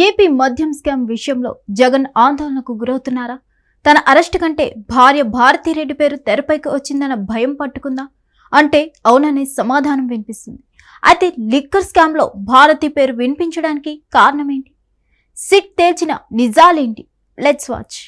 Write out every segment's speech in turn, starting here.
AP మద్యం scam విషయంలో జగన్ ఆందోళనకు గురవుతున్నారా? తన అరెస్ట్ కంటే భార్య భారతిరెడ్డి పేరు తెరపైకి వచ్చిందన్న భయం పట్టుకుందా అంటే అవుననే సమాధానం వినిపిస్తుంది. అయితే లిక్కర్ స్కామ్ లో భారతి పేరు వినిపించడానికి కారణమేంటి? సిట్ తేల్చిన నిజాలేంటి? Let's watch.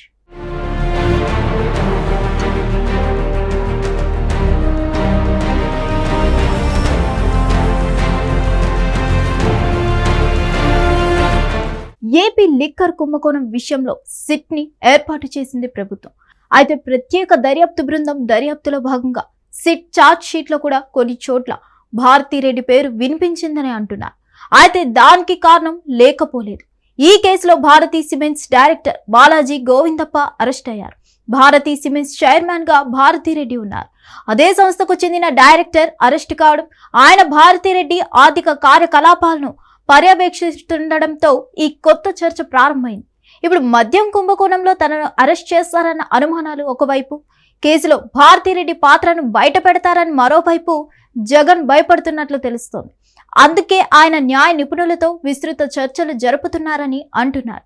ఏపీ లిక్కర్ కుంభకోణం విషయంలో సిట్ ని ఏర్పాటు చేసింది ప్రభుత్వం. అయితే ప్రత్యేక దర్యాప్తు బృందం దర్యాప్తులో భాగంగా సిట్ చార్జ్ షీట్ లో కూడా కొన్ని చోట్ల భారతిరెడ్డి పేరు వినిపించిందని అంటున్నారు. అయితే దానికి కారణం లేకపోలేదు. ఈ కేసులో Bharathi Cements director Balaji Govindappa arrest అయ్యారు. భారతీ సిమెంట్స్ చైర్మన్ గా భారతిరెడ్డి ఉన్నారు. అదే సంస్థకు చెందిన డైరెక్టర్ అరెస్ట్ కావడం, ఆయన భారతిరెడ్డి ఆర్థిక కార్యకలాపాలను పర్యవేక్షిస్తుండడంతో ఈ కొత్త చర్చ ప్రారంభమైంది. ఇప్పుడు మద్యం కుంభకోణంలో తనను అరెస్ట్ చేస్తారన్న అనుమానాలు ఒకవైపు, కేసులో భారతిరెడ్డి పాత్రను బయట పెడతారని మరోవైపు జగన్ భయపడుతున్నట్లు తెలుస్తోంది. అందుకే ఆయన న్యాయ నిపుణులతో విస్తృత చర్చలు జరుపుతున్నారని అంటున్నారు.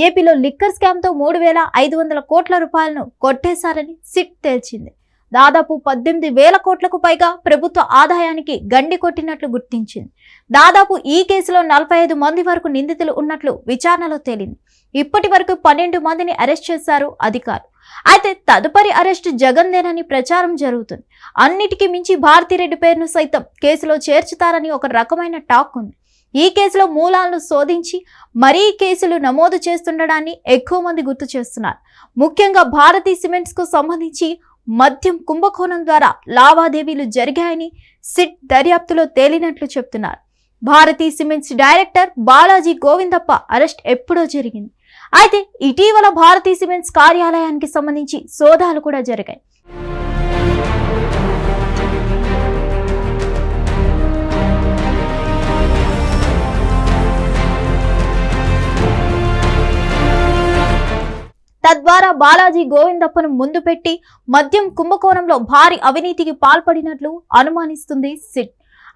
ఏపీలో లిక్కర్ స్కామ్ తో 3,500 కోట్ల రూపాయలను కొట్టేశారని సిట్ తేల్చింది. దాదాపు 18,000 కోట్లకు పైగా ప్రభుత్వ ఆదాయానికి గండి కొట్టినట్లు గుర్తించింది. దాదాపు ఈ కేసులో 45 మంది వరకు నిందితులు ఉన్నట్లు విచారణలో తేలింది. ఇప్పటి వరకు 12 మందిని అరెస్ట్ చేశారు అధికారులు. అయితే తదుపరి అరెస్టు జగన్దేనని ప్రచారం జరుగుతుంది. అన్నిటికీ మించి భారతిరెడ్డి పేరును సైతం కేసులో చేర్చుతారని ఒక రకమైన టాక్ ఉంది. ఈ కేసులో మూలాలను శోధించి మరీ కేసులు నమోదు చేస్తుండడాన్ని ఎక్కువ మంది గుర్తు చేస్తున్నారు. ముఖ్యంగా భారతీ సిమెంట్స్ కు సంబంధించి మద్యం కుంభకోణం ద్వారా లావాదేవీలు జరిగాయని సిట్ దర్యాప్తులో తేలినట్లు చెప్తున్నారు. Bharathi Cements director Balaji Govindappa arrest ఎప్పుడో జరిగింది. అయితే ఇటీవల భారతీ సిమెంట్స్ కార్యాలయానికి సంబంధించి సోదాలు కూడా జరిగాయి. తద్వారా బాలాజీ గోవిందప్పను ముందు పెట్టి మద్యం కుంభకోణంలో భారీ అవినీతికి పాల్పడినట్లు అనుమానిస్తుంది సిట్.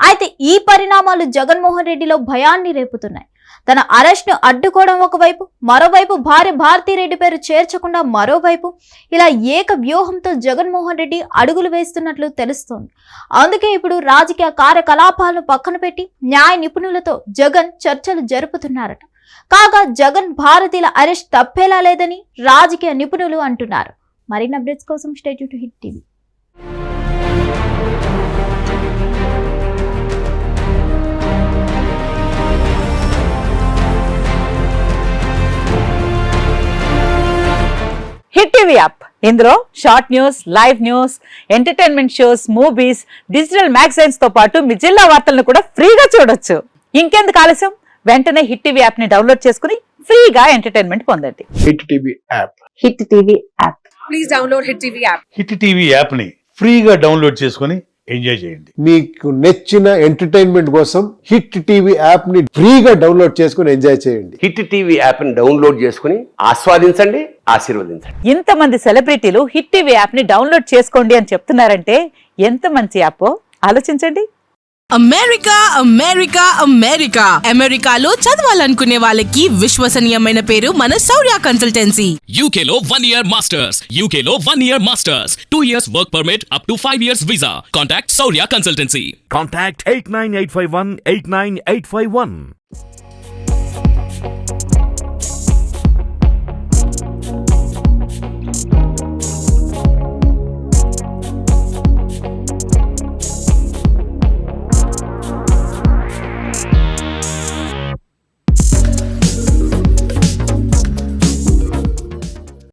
అయితే ఈ పరిణామాలు జగన్మోహన్ రెడ్డిలో భయాన్ని రేపుతున్నాయి. తన అరెస్ట్ ను అడ్డుకోవడం ఒకవైపు, మరోవైపు భార్య భారతిరెడ్డి పేరు చేర్చకుండా మరోవైపు, ఇలా ఏక వ్యూహంతో జగన్మోహన్ రెడ్డి అడుగులు వేస్తున్నట్లు తెలుస్తోంది. అందుకే ఇప్పుడు రాజకీయ కార్యకలాపాలను పక్కన పెట్టి న్యాయ నిపుణులతో జగన్ చర్చలు జరుపుతున్నారట. కాగా జగన్ భారతీయుల అరెస్ట్ తప్పేలా లేదని రాజకీయ నిపుణులు అంటున్నారు. మరిన్ని అప్డేట్స్ కోసం stay tune to Hit TV. Hit TV app, ఇందులో short news, live news, entertainment shows, movies, digital magazines తో పాటు మీ జిల్లా వార్తలను కూడా ఫ్రీగా చూడొచ్చు. ఇంకెందుకు ఆలస్యం, వెంటనే హిట్ టీవీ యాప్ ని డౌన్లోడ్ చేసుకుని ఫ్రీగా ఎంటర్టైన్మెంట్ పొందండి. Hit TV app, hit TV app, please download hit TV app. Hit TV app ని ఫ్రీగా డౌన్లోడ్ చేసుకుని ఎంజాయ్ చేయండి. మీకు నచ్చిన ఎంటర్టైన్మెంట్ కోసం హిట్ టీవీ యాప్ ని ఫ్రీగా డౌన్లోడ్ చేసుకుని ఎంజాయ్ చేయండి. హిట్ టీవీ యాప్ ని డౌన్లోడ్ చేసుకుని ఆస్వాదించండి, ఆశీర్వదించండి. ఇంతమంది సెలబ్రిటీలు హిట్ టీవీ యాప్ ని డౌన్లోడ్ చేసుకోండి అని చెప్తున్నారంటే ఎంత మంచి యాప్ ఆలోచించండి. అమెరికా అమెరికా అమెరికా అమెరికాలో చదవాలనుకునే వాళ్ళకి విశ్వసనీయమైన పేరు మన శౌర్య కన్సల్టెన్సీ. UK లో 1 year masters, UK లో 1 year masters, 2 years work permit up to 5 years visa. Contact Saurya Consultancy. Contact 89851 89851.